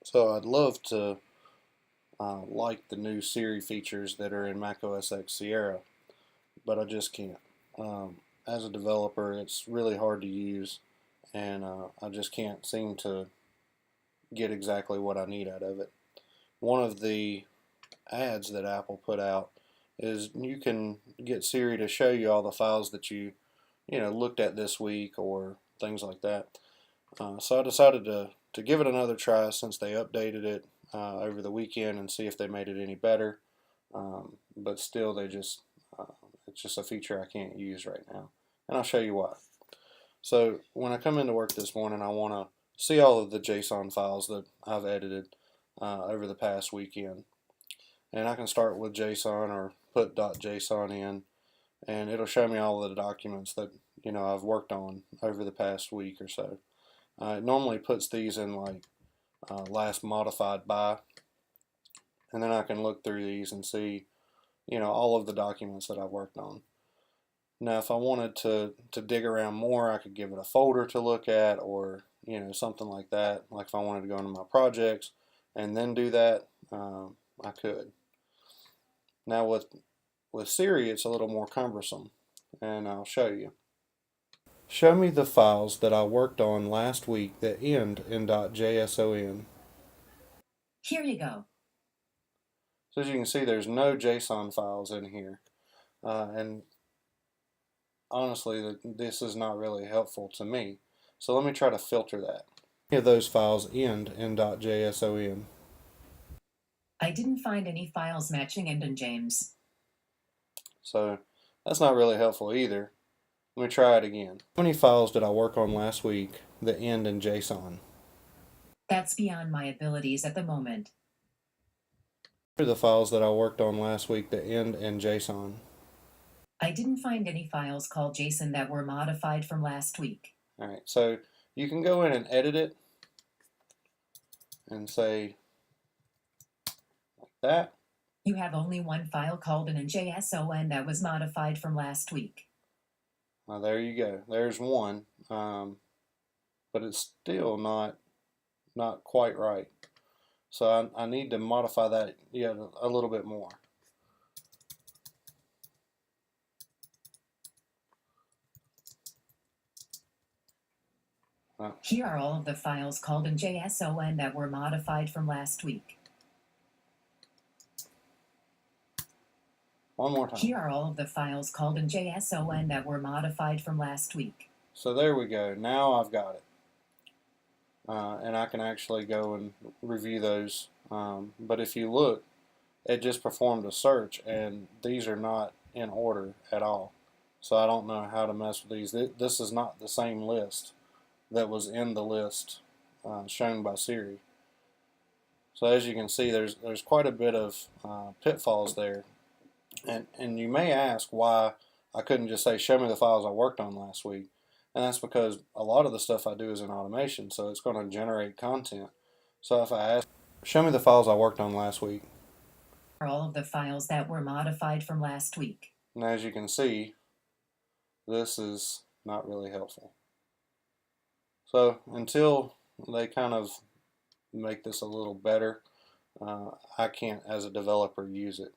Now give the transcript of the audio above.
So I'd love to like the new Siri features that are in macOS X Sierra, but I just can't. As a developer, it's really hard to use, and I just can't seem to get exactly what I need out of it. One of the ads that Apple put out is you can get Siri to show you all the files that you looked at this week or things like that. So I decided to give it another try since they updated it over the weekend and see if they made it any better. But still, it's just a feature I can't use right now, and I'll show you why. So when I come into work this morning, I want to see all of the JSON files that I've edited over the past weekend, and I can start with JSON or put .json in, and it'll show me all of the documents that I've worked on over the past week or so. It normally puts these in like last modified by, and then I can look through these and see all of the documents that I've worked on. Now if I wanted to dig around more, I could give it a folder to look at, or something like that. Like if I wanted to go into my projects and then do that, I could. Now with Siri, it's a little more cumbersome, and I'll show you. Show me the files that I worked on last week that end in .json. Here you go. So as you can see, there's no JSON files in here, and honestly, this is not really helpful to me. So let me try to filter that. Any of those files end in .json. I didn't find any files matching end in James. So that's not really helpful either. Let me try it again. How many files did I work on last week that end in JSON? That's beyond my abilities at the moment. Here are the files that I worked on last week that end in JSON. I didn't find any files called JSON that were modified from last week. Alright, so you can go in and edit it and say like that. You have only one file called in JSON that was modified from last week. Well, there you go. There's one, but it's still not quite right. So I need to modify that yet a little bit more. Here are all of the files called in JSON that were modified from last week. One more time. Here are all of the files called in JSON that were modified from last week. So there we go. Now I've got it. And I can actually go and review those. But if you look, it just performed a search, and these are not in order at all. So I don't know how to mess with these. This is not the same list that was in the list shown by Siri. So as you can see, there's quite a bit of pitfalls there. And you may ask why I couldn't just say, show me the files I worked on last week. And that's because a lot of the stuff I do is in automation, so it's going to generate content. So if I ask, show me the files I worked on last week. All of the files that were modified from last week. And as you can see, this is not really helpful. So until they kind of make this a little better, I can't, as a developer, use it.